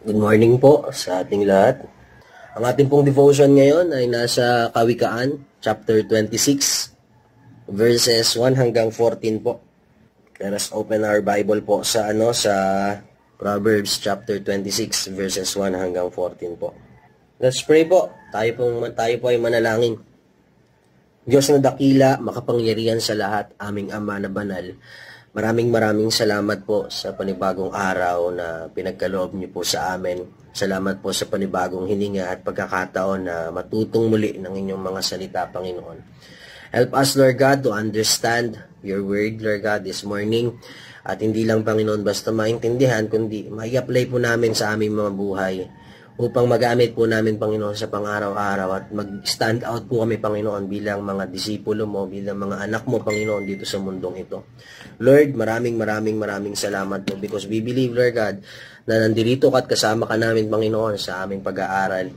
Good morning po sa ating lahat. Ang ating pong devotion ngayon ay nasa Kawikaan, chapter 26, verses 1 hanggang 14 po. Let us open our Bible po sa Proverbs chapter 26, verses 1 hanggang 14 po. Let's pray po. Tayo po ay manalangin. Diyos na dakila, makapangyarihan sa lahat, aming Ama na banal. Maraming salamat po sa panibagong araw na pinagkaloob niyo po sa amin. Salamat po sa panibagong hininga at pagkakataon na matutong muli ng inyong mga salita, Panginoon. Help us, Lord God, to understand your word, Lord God, this morning. At hindi lang, Panginoon, basta maintindihan, kundi mai-apply po namin sa aming mga buhay upang magamit po namin, Panginoon, sa pang-araw-araw at mag-stand out po kami, Panginoon, bilang mga disipulo mo, bilang mga anak mo, Panginoon, dito sa mundong ito. Lord, maraming salamat po because we believe, Lord God, na nandito ka at kasama ka namin, Panginoon, sa aming pag-aaral.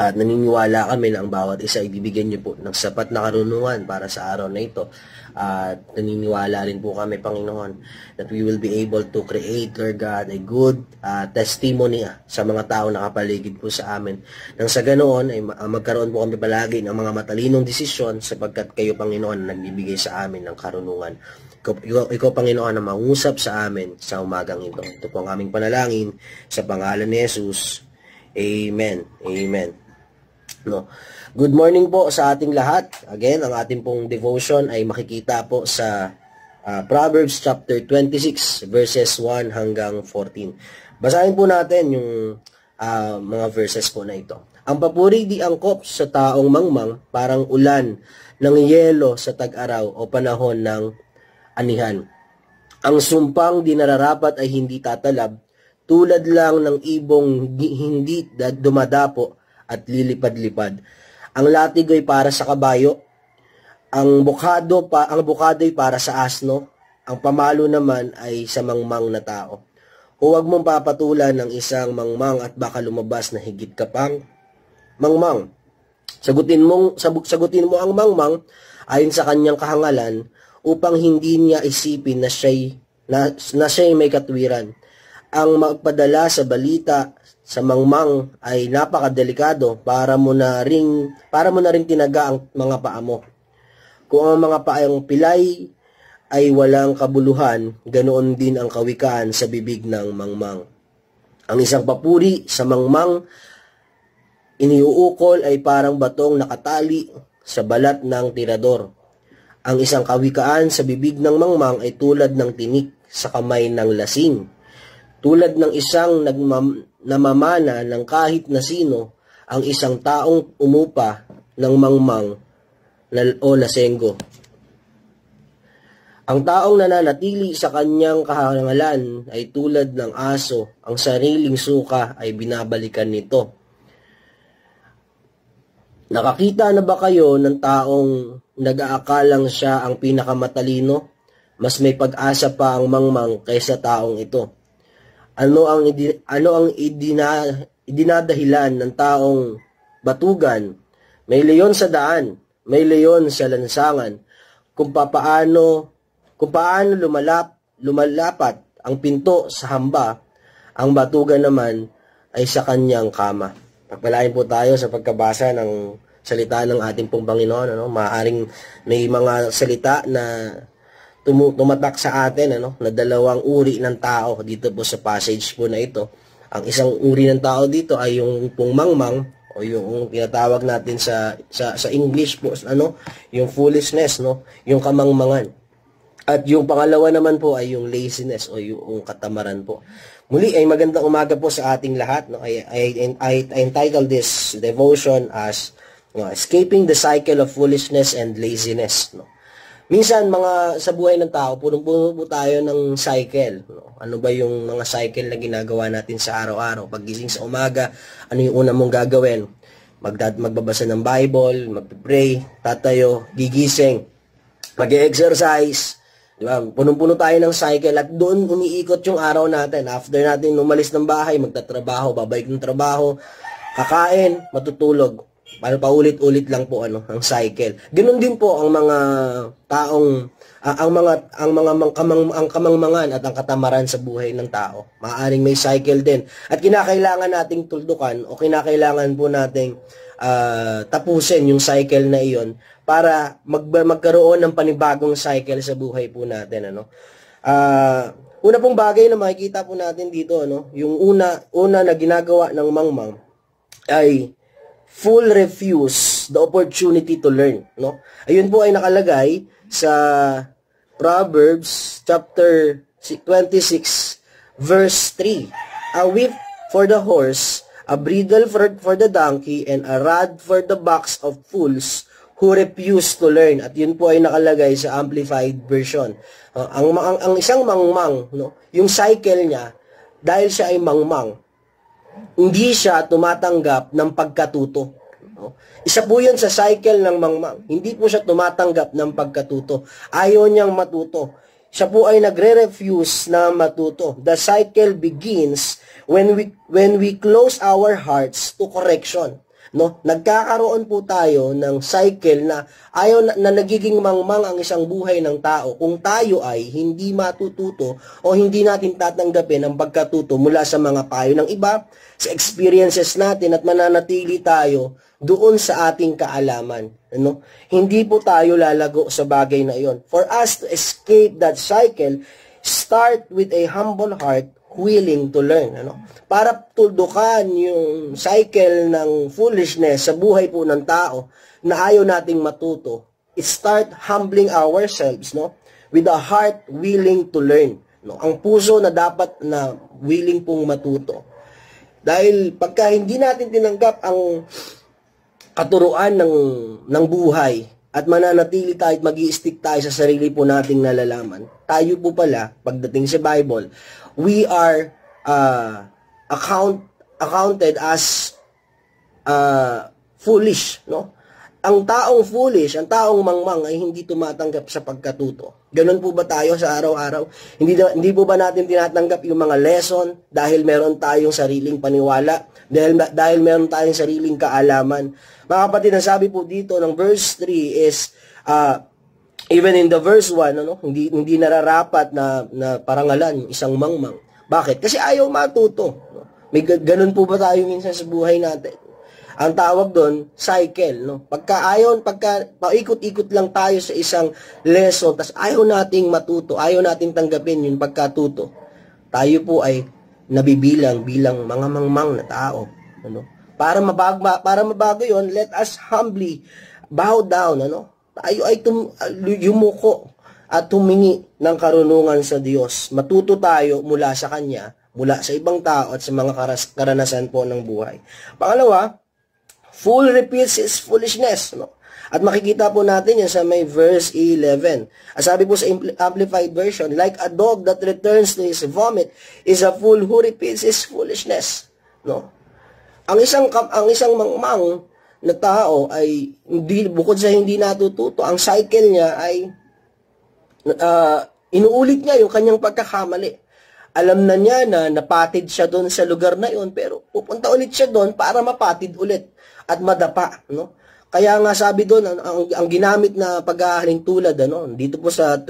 At naniniwala kami na ang bawat isa ay bibigyan niyo po ng sapat na karunungan para sa araw na ito. At naniniwala rin po kami, Panginoon, that we will be able to create, Lord God, a good testimony sa mga tao na kapaligid po sa amin. Nang sa ganoon ay magkaroon po kami palagi ng mga matalinong desisyon sapagkat kayo, Panginoon, nagbibigay sa amin ng karunungan. Ikaw, Panginoon, na mangusap sa amin sa umagang ito. Ito po ang aming panalangin sa pangalan ni Jesus. Amen. Amen. No. Good morning po sa ating lahat. Again, ang ating pong devotion ay makikita po sa Proverbs chapter 26 verses 1 hanggang 14. Basahin po natin yung mga verses po na ito. Ang papuri di angkop sa taong mangmang, parang ulan ng yelo sa tag-araw o panahon ng anihan. Ang sumpang di nararapat ay hindi tatalab, tulad lang ng ibong hindi dumadapo at lilipad-lipad. Ang latig ay para sa kabayo, ang bukado ay para sa asno, ang pamalo naman ay sa mangmang na tao. Huwag mong papatulan ng isang mangmang at baka lumabas na higit ka pang mangmang. Sagutin mo ang mangmang ayon sa kanyang kahangalan upang hindi niya isipin na siya'y may katwiran. Ang magpadala sa balita sa mangmang ay napakadelikado para mo na ring tinaga ang mga paa mo. Kung ang mga paang pilay ay walang kabuluhan, ganoon din ang kawikaan sa bibig ng mangmang. Ang isang papuri sa mangmang iniuukol ay parang batong nakatali sa balat ng tirador. Ang isang kawikaan sa bibig ng mangmang ay tulad ng tinik sa kamay ng lasing. Tulad ng isang namamana ng kahit na sino, ang isang taong umupa ng mangmang o lasenggo. Ang taong nananatili sa kanyang kahangalan ay tulad ng aso, ang sariling suka ay binabalikan nito. Nakakita na ba kayo ng taong nag-aakalang siya ang pinakamatalino? Mas may pag-asa pa ang mangmang kaysa taong ito. Ano ang idinadahilan ng taong batugan? May leyon sa daan, may leyon sa lansangan. Kung paano lumalapat ang pinto sa hamba, ang batugan naman ay sa kanyang kama. Pagpalain po tayo sa pagkabasa ng salita ng ating pong Panginoon. Maaaring may mga salita na tumatak sa atin na dalawang uri ng tao dito po sa passage po na ito. Ang isang uri ng tao dito ay yung pong mangmang o yung tinatawag natin sa English po yung foolishness, yung kamangmangan. At yung pangalawa naman po ay yung laziness o yung katamaran po. Muli ay magandang umaga po sa ating lahat. I entitled this devotion as Escaping the Cycle of Foolishness and Laziness. Minsan, sa buhay ng tao, puno-puno po tayo ng cycle. Ano ba yung mga cycle na ginagawa natin sa araw-araw? Paggising sa umaga, ano yung una mong gagawin? Magbabasa ng Bible, magpipray, tatayo, gigising, mag-exercise. Diba? Puno-puno tayo ng cycle at doon umiikot yung araw natin. After natin umalis ng bahay, magtatrabaho, babalik ng trabaho, kakain, matutulog. Paulit-ulit lang po ang cycle. Ganun din po ang mga taong ang kamangmangan at ang katamaran sa buhay ng tao. Maaaring may cycle din. At kinakailangan nating tuldukan o kinakailangan po nating tapusin yung cycle na iyon para magkaroon ng panibagong cycle sa buhay po natin, ano. Una pong bagay na makikita po natin dito, ano, yung una na ginagawa ng mangmang ay full refuse the opportunity to learn, no? Ayun po ay nakalagay sa Proverbs chapter 26 verse 3. A whip for the horse, a bridle for the donkey, and a rod for the backs of fools who refuse to learn. At yun po ay nakalagay sa Amplified Version. Ang isang mangmang, no, yung cycle niya, dahil siya ay mangmang, hindi siya tumatanggap ng pagkatuto. No? Isa po yan sa cycle ng mangmang. Hindi po siya tumatanggap ng pagkatuto. Ayaw niyang matuto. Siya po ay nagre-refuse na matuto. The cycle begins when we close our hearts to correction. No, nagkakaroon po tayo ng cycle na na nagiging mangmang ang isang buhay ng tao kung tayo ay hindi matututo o hindi natin tatanggapin ang pagkatuto mula sa mga payo ng iba, sa experiences natin, at mananatili tayo doon sa ating kaalaman. Ano? Hindi po tayo lalago sa bagay na iyon. For us to escape that cycle, start with a humble heart, willing to learn, ano? Para tuldukan yung cycle ng foolishness sa buhay po ng tao na ayaw nating matuto, start humbling ourselves, no? With a heart willing to learn, no? Ang puso na dapat na willing pong matuto. Dahil pagka hindi natin tinanggap ang katuruan ng buhay at mananatili tayo at mag-i-stick tayo sa sarili po nating nalalaman, tayo po pala, pagdating sa Bible, we are accounted as foolish, no? Ang taong foolish, ang taong mangmang ay hindi tumatanggap sa pagkatuto. Ganun po ba tayo sa araw-araw? Hindi po ba natin tinatanggap yung mga lesson dahil meron tayong sariling paniwala, dahil meron tayong sariling kaalaman? Mga kapatid, ang sabi po dito ng verse 3 is even in the verse 1, ano, hindi nararapat na parangalan yung isang mangmang. Bakit? Kasi ayaw matuto. No? May ganun po ba tayo minsan sa buhay natin? Ang tawag doon, cycle. No? Pagka paikot-ikot lang tayo sa isang lesson, tas ayaw nating matuto, ayaw nating tanggapin yung pagkatuto, tayo po ay nabibilang bilang mga mangmang na tao. Ano? Para mabago yon, let us humbly bow down. Ano? Tayo ay yumuko at humingi ng karunungan sa Diyos. Matuto tayo mula sa Kanya, mula sa ibang tao at sa mga karanasan po ng buhay. Pangalawa, full repeats is foolishness. No? At makikita po natin yan sa may verse 11. As sabi po sa Amplified Version, like a dog that returns to his vomit is a fool who repeats his foolishness. No? Ang isang mangmang na tao ay bukod sa hindi natututo, ang cycle niya ay inuulit niya yung kanyang pagkakamali. Alam na niya na napatid siya doon sa lugar na yon, pero pupunta ulit siya doon para mapatid ulit at madapa, no? Kaya nga sabi doon, ang ginamit na paghahaling tulad, ano, dito po sa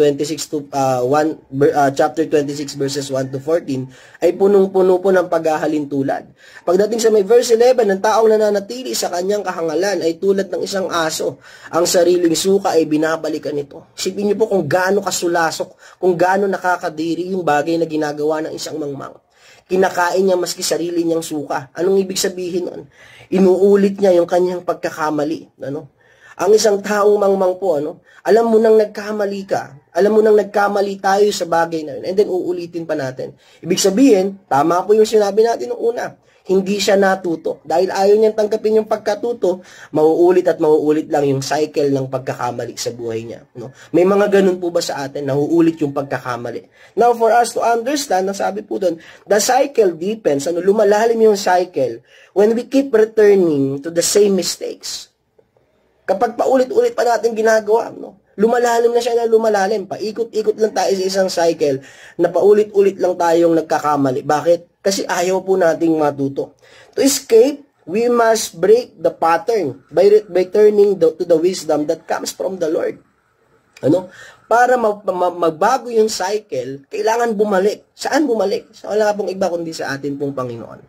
chapter 26 verses 1 to 14, ay punong-puno po ng paghahalin tulad. Pagdating sa may verse 11, ang taong nananatili sa kanyang kahangalan ay tulad ng isang aso. Ang sariling suka ay binabalikan nito. Isipin niyo po kung gaano kasulasok, kung gaano nakakadiri yung bagay na ginagawa ng isang mangmang. Kinakain niya maski sarili niyang suka. Anong ibig sabihin nun? Inuulit niya yung kanyang pagkakamali. Ano? Ang isang taong mangmang po, ano? Alam mo nang nagkamali ka. Alam mo nang nagkamali tayo sa bagay na yun. And then uulitin pa natin. Ibig sabihin, tama po yung sinabi natin noong una. Hindi siya natuto. Dahil ayaw niyang tanggapin yung pagkatuto, mauulit at mauulit lang yung cycle ng pagkakamali sa buhay niya. No? May mga ganun po ba sa atin, nauulit yung pagkakamali? Now, for us to understand, nasabi po doon, the cycle deepens, lumalalim yung cycle when we keep returning to the same mistakes. Kapag paulit-ulit pa natin ginagawa, no? Lumalalim na siya na lumalalim. Paikot-ikot lang tayo sa isang cycle na paulit-ulit lang tayong nagkakamali. Bakit? Kasi ayaw po nating matuto. To escape, we must break the pattern by turning to the wisdom that comes from the Lord. Ano? para magbago yung cycle, kailangan bumalik. Saan bumalik? So, wala pong iba kundi sa atin pong Panginoon.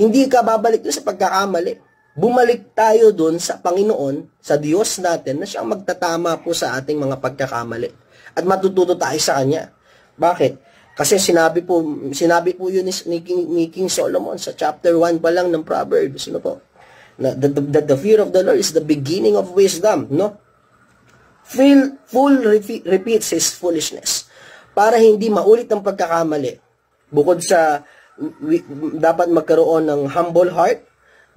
Hindi ka babalik doon sa pagkakamali. Bumalik tayo doon sa Panginoon, sa Diyos natin, na siyang magtatama po sa ating mga pagkakamali. At matututo tayo sa Kanya. Bakit? Kasi sinabi po yun ni King Solomon sa chapter 1 pa lang ng Proverbs. That the fear of the Lord is the beginning of wisdom. Fool repeats his foolishness. Para hindi maulit ang pagkakamali, bukod sa dapat magkaroon ng humble heart,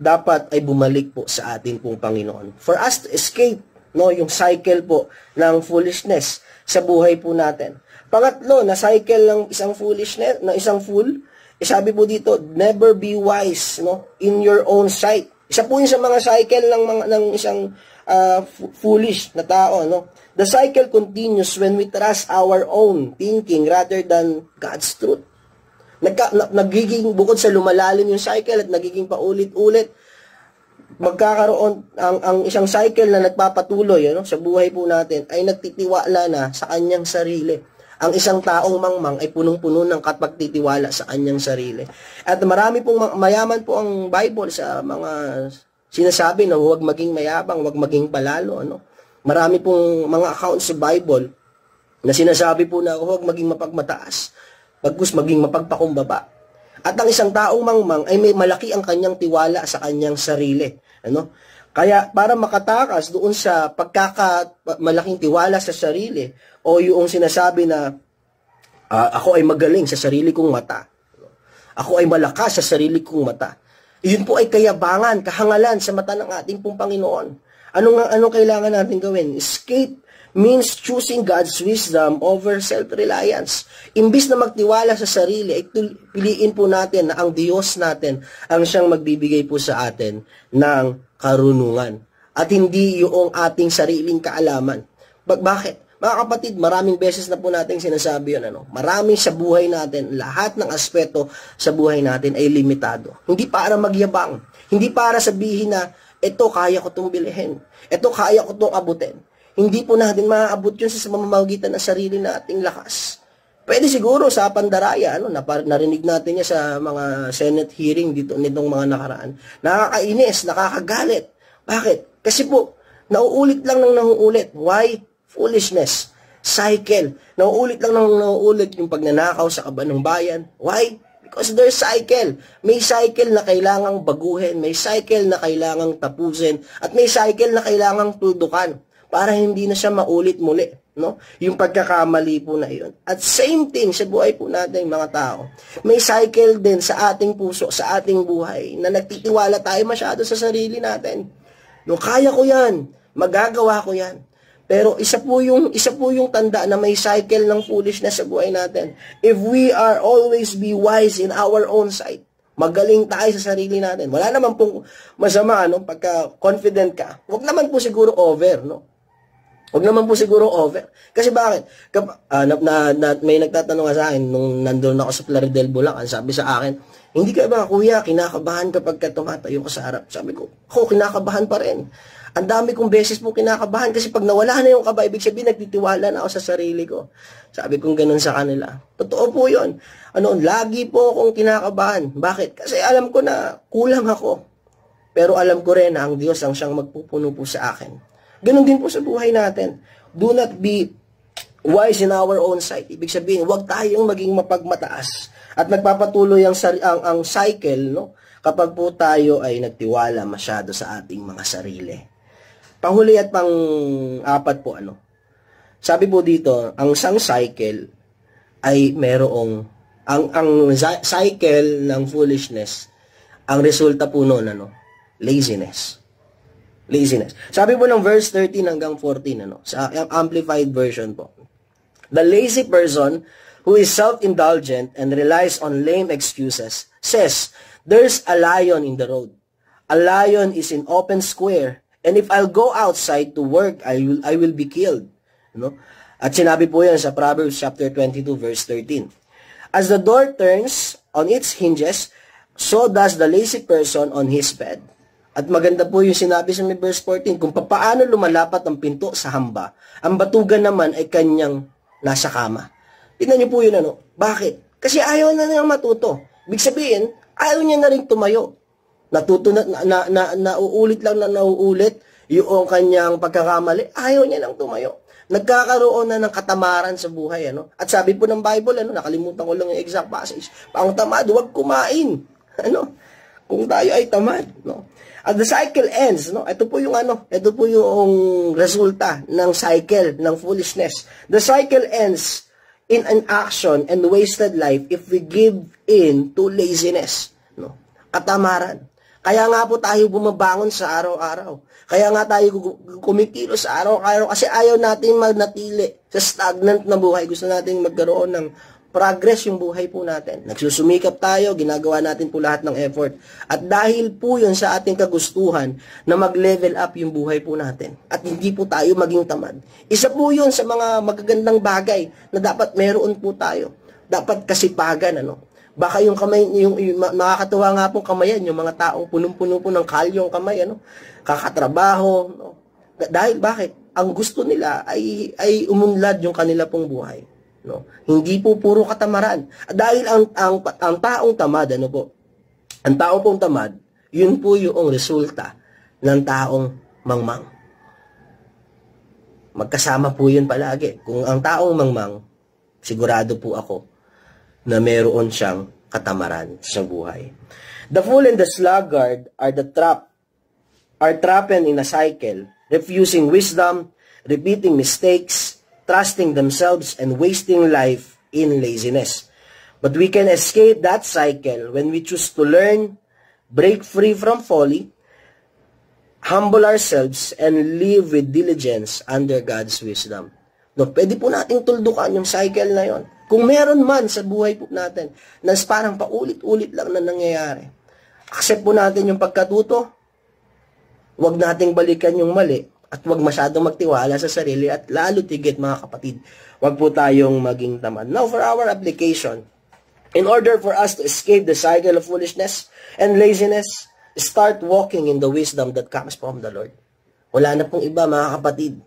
dapat ay bumalik po sa atin pong Panginoon. For us to escape yung cycle po ng foolishness sa buhay po natin. Pangatlo, na cycle ng isang foolishness, ng isang fool, sabi po dito, never be wise in your own sight. Isa po yung sa mga cycle ng isang foolish na tao. The cycle continues when we trust our own thinking rather than God's truth. Nagiging, bukod sa lumalalim yung cycle at nagiging paulit-ulit, magkakaroon ang isang cycle na nagpapatuloy sa buhay po natin ay nagtitiwala na sa kanyang sarili. Ang isang taong mangmang ay punong-puno ng kapagtitiwala sa kanyang sarili. At marami pong mayaman po ang Bible sa mga sinasabi na huwag maging mayabang, huwag maging palalo. Marami pong mga accounts sa Bible na sinasabi po na huwag maging mapagmataas, bagkus maging mapagpakumbaba. At ang isang taong mangmang ay may malaki ang kanyang tiwala sa kanyang sarili. Kaya para makatakas doon sa malaking tiwala sa sarili o yung sinasabi na ako ay magaling sa sarili kong mata. Ako ay malakas sa sarili kong mata. Yun po ay kayabangan, kahangalan sa mata ng ating pong Panginoon. Anong kailangan natin gawin? Escape means choosing God's wisdom over self-reliance. Imbis na magtiwala sa sarili, ay piliin po natin na ang Diyos natin ang siyang magbibigay po sa atin ng karunungan. At hindi yung ating sariling kaalaman. Bakit? Mga kapatid, maraming beses na po natin sinasabi yun. Marami sa buhay natin, lahat ng aspeto sa buhay natin ay limitado. Hindi para magyabang. Hindi para sabihin na, ito kaya ko itong bilhin. Ito kaya ko itong abutin. Hindi po natin maaabot yun sa mamamagitan ng sarili nating lakas. Pwede siguro sa pandaraya, narinig natin niya sa mga Senate hearing dito nitong mga nakaraan. Nakakainis, nakakagalit. Bakit? Kasi po, nauulit lang ng nauulit. Why? Foolishness. Cycle. Nauulit lang ng nauulit yung pagnanakaw sa kaban ng bayan. Why? Because there's cycle. May cycle na kailangang baguhin, may cycle na kailangang tapusin, at may cycle na kailangang tudukan para hindi na siya maulit muli. Yung pagkakamali po na yun. At same thing sa buhay po natin mga tao. May cycle din sa ating puso, sa ating buhay, na nagtitiwala tayo masyado sa sarili natin. Kaya ko yan, magagawa ko yan. Pero isa po yung tanda na may cycle ng foolishness sa buhay natin. If we are always be wise in our own sight, magaling tayo sa sarili natin. Wala naman pong masama, pagka confident ka. Huwag naman po siguro over, Huwag naman po siguro over. Kasi bakit? May nagtatanong sa akin nung nandun ako sa Plaridel, Bulacan, sabi sa akin, hindi ka ba, kuya, kinakabahan kapag tumatayo ka sa harap? Sabi ko, ako, kinakabahan pa rin. Ang dami kong beses po kinakabahan kasi pag nawala na yung kaba, ibig sabihin, nagtitiwala na ako sa sarili ko. Sabi kong ganun sa kanila. Totoo po yun. Lagi po akong kinakabahan. Bakit? Kasi alam ko na kulang ako. Pero alam ko rin na ang Diyos ang siyang magpupuno po sa akin. Ganun din po sa buhay natin. Do not be wise in our own sight. Ibig sabihin, huwag tayong maging mapagmataas. At nagpapatuloy ang cycle, kapag po tayo ay nagtiwala masyado sa ating mga sarili. Panghuli at pang-apat po, sabi po dito, ang isang cycle ay merong, ang cycle ng foolishness, ang resulta po nun, laziness. Laziness. Sabi po ng verse 13 hanggang 14, sa amplified version po. The lazy person who is self-indulgent and relies on lame excuses says, there's a lion in the road. A lion is in open square, and if I'll go outside to work, I will be killed. At sinabi po yan sa Proverbs chapter 22, verse 13. As the door turns on its hinges, so does the lazy person on his bed. At maganda po yung sinabi sa may verse 14, kung papaano lumalapat ang pinto sa hamba, ang batugan naman ay kanyang nasa kama. Tingnan niyo po yun, Bakit? Kasi ayaw na niyang matuto. Ibig sabihin, ayaw niya na rin tumayo. Natuto nauulit lang na nauulit yung kanyang pagkakamali. Ayaw niya lang tumayo. Nagkakaroon na ng katamaran sa buhay, At sabi po ng Bible, nakalimutan ko lang yung exact passage. Ang tamad, huwag kumain. Kung tayo ay tamad, At the cycle ends, Ito po yung resulta ng cycle ng foolishness. The cycle ends in an action and wasted life if we give in to laziness, Katamaran. Kaya nga po tayo bumabangon sa araw-araw. Kaya nga tayo kumikilos sa araw-araw kasi ayaw natin manatili sa stagnant na buhay. Gusto natin magkaroon ng progress yung buhay po natin. Nagsusumikap tayo, ginagawa natin po lahat ng effort. At dahil po yun sa ating kagustuhan na mag-level up yung buhay po natin. At hindi po tayo maging tamad. Isa po yun sa mga magagandang bagay na dapat meron po tayo. Dapat kasipagan, Baka yung kamay, yung nakakatuwa nga pong kamayan, yung mga taong punong-puno po ng kalyo ang kamay, kakatrabaho, Dahil bakit? Ang gusto nila ay umunlad yung kanila pong buhay. Hindi po puro katamaran. Dahil ang taong tamad, Ang taong pong tamad, yun po yung resulta ng taong mangmang. Magkasama po yun palagi. Kung ang taong mangmang, sigurado po ako na meron siyang katamaran sa buhay. The fool and the sluggard are trapped in a cycle, refusing wisdom, repeating mistakes, trusting themselves, and wasting life in laziness. But we can escape that cycle when we choose to learn, break free from folly, humble ourselves, and live with diligence under God's wisdom. Pwede po nating tuldukan yung cycle na yon. Kung meron man sa buhay po natin na parang paulit-ulit lang na nangyayari, accept po natin yung pagkatuto, huwag nating balikan yung mali, at huwag masyadong magtiwala sa sarili at lalo tigit mga kapatid, huwag po tayong maging tamad. Now for our application, in order for us to escape the cycle of foolishness and laziness, start walking in the wisdom that comes from the Lord. Wala na pong iba mga kapatid.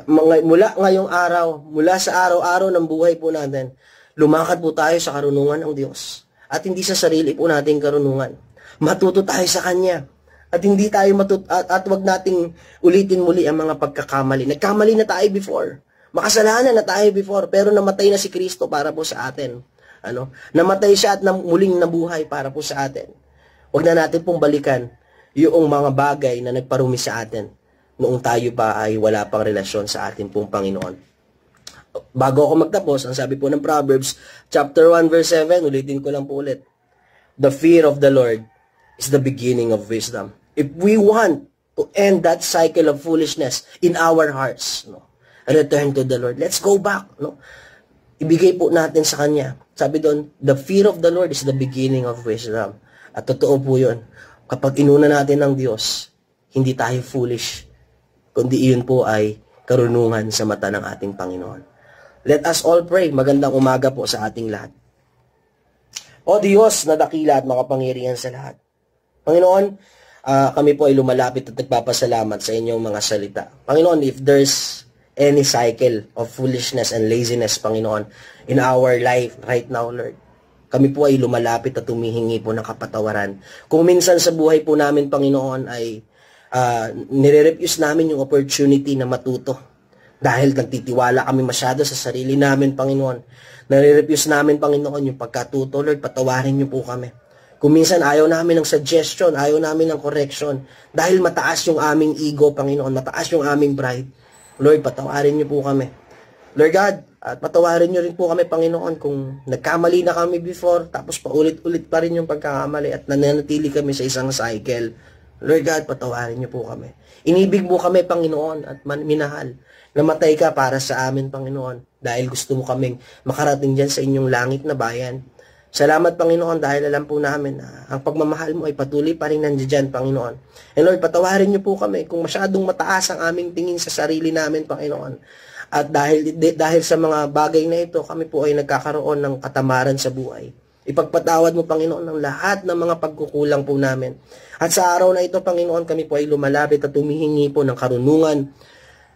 Mula ngayong araw, mula sa araw-araw ng buhay po natin, lumakad po tayo sa karunungan ng Diyos. At hindi sa sarili po nating karunungan. Matuto tayo sa Kanya. At hindi tayo at wag nating ulitin muli ang mga pagkakamali. Nagkamali na tayo before. Makasalanan na tayo before, pero namatay na si Kristo para po sa atin. Namatay siya at muling nabuhay para po sa atin. Wag na natin pong balikan yung mga bagay na nagparumi sa atin noong tayo pa ay wala pang relasyon sa ating pong Panginoon. Bago ako magtapos, ang sabi po ng Proverbs chapter 1 verse 7, ulitin ko lang po ulit. The fear of the Lord is the beginning of wisdom. If we want to end that cycle of foolishness in our hearts, return to the Lord. Let's go back. Ibigay po natin sa Kanya. Sabi doon, the fear of the Lord is the beginning of wisdom. At totoo po yun. Kapag inuna natin ng Diyos, hindi tayo foolish, kundi iyon po ay karunungan sa mata ng ating Panginoon. Let us all pray. Magandang umaga po sa ating lahat. O Diyos na dakila at makapangyarihan sa lahat. Panginoon, kami po ay lumalapit at nagpapasalamat sa inyong mga salita. Panginoon, if there's any cycle of foolishness and laziness, Panginoon, in our life right now, Lord, kami po ay lumalapit at humihingi po ng kapatawaran. Kung minsan sa buhay po namin, Panginoon, ay nire-refuse namin yung opportunity na matuto. Dahil nagtitiwala kami masyado sa sarili namin, Panginoon. Nire-refuse namin, Panginoon, yung pagkatuto. Lord, patawarin niyo po kami. Kung minsan ayaw namin ng suggestion, ayaw namin ng correction, dahil mataas yung aming ego, Panginoon, mataas yung aming pride. Lord, patawarin niyo po kami. Lord God, at patawarin niyo rin po kami, Panginoon, kung nagkamali na kami before, tapos paulit-ulit pa rin yung pagkakamali at nananatili kami sa isang cycle. Lord God, patawarin niyo po kami. Inibig mo kami, Panginoon, at minahal. Namatay ka para sa amin, Panginoon, dahil gusto mo kaming makarating dyan sa inyong langit na bayan. Salamat, Panginoon, dahil alam po namin na ang pagmamahal mo ay patuloy pa rin nandiyan, Panginoon. And Lord, patawarin niyo po kami kung masyadong mataas ang aming tingin sa sarili namin, Panginoon. At dahil sa mga bagay na ito, kami po ay nagkakaroon ng katamaran sa buhay. Ipagpatawad mo, Panginoon, ng lahat ng mga pagkukulang po namin. At sa araw na ito, Panginoon, kami po ay lumalapit at humihingi po ng karunungan,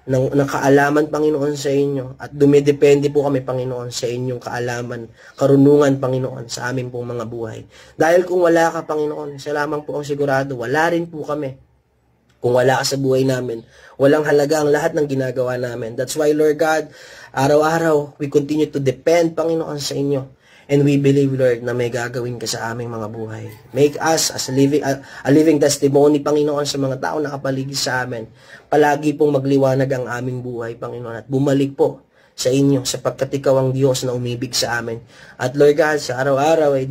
ng kaalaman, Panginoon, sa inyo. At dumidepende po kami, Panginoon, sa inyong kaalaman, karunungan, Panginoon, sa aming pong mga buhay. Dahil kung wala ka, Panginoon, isa lamang po ang sigurado, wala rin po kami. Kung wala ka sa buhay namin, walang halaga ang lahat ng ginagawa namin. That's why, Lord God, araw-araw, we continue to depend, Panginoon, sa inyo. And we believe, Lord, na may gagawin ka sa aming mga buhay. Make us as a living testimony, Panginoon, sa mga tao na kapaligid sa amin. Palagi pong magliwanag ang aming buhay, Panginoon, at bumalik po sa inyo, sapagkat ikaw ang Diyos na umibig sa amin. At Lord God, sa araw-araw ay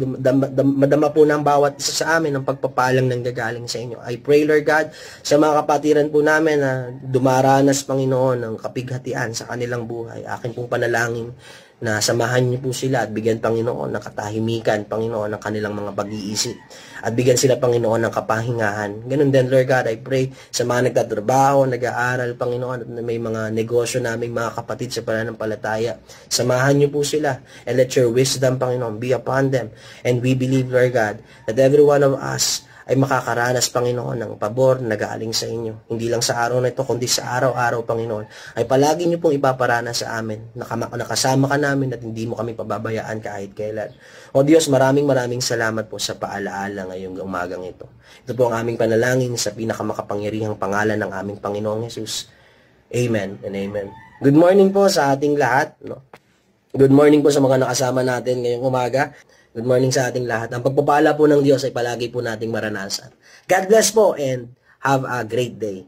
madama po ng bawat isa sa amin ang pagpapalang nang gagaling sa inyo. I pray, Lord God, sa mga kapatiran po namin na dumaranas, Panginoon, ng kapighatian sa kanilang buhay. Akin pong panalangin na samahan niyo po sila at bigyan, Panginoon, ng katahimikan, Panginoon, ng kanilang mga pag-iisip. At bigyan sila, Panginoon, ng kapahingahan. Ganun din, Lord God, I pray sa mga nagtatrabaho, nag-aaral, Panginoon, at may mga negosyo naming mga kapatid sa pananampalataya. Samahan niyo po sila and let your wisdom, Panginoon, be upon them. And we believe, Lord God, that every one of us ay makakaranas, Panginoon, ng pabor na galing sa inyo. Hindi lang sa araw na ito, kundi sa araw-araw, Panginoon, ay palagi niyo pong ipaparanas sa amin. Nakasama ka namin at hindi mo kami pababayaan kahit kailan. O Diyos, maraming salamat po sa paalaala ngayong umagang ito. Ito po ang aming panalangin sa pinakamakapangyarihang pangalan ng aming Panginoong Jesus. Amen and amen. Good morning po sa ating lahat. No? Good morning po sa mga nakasama natin ngayong umaga. Good morning sa ating lahat. Ang pagpapala po ng Diyos ay palagi po nating maranasan. God bless po and have a great day.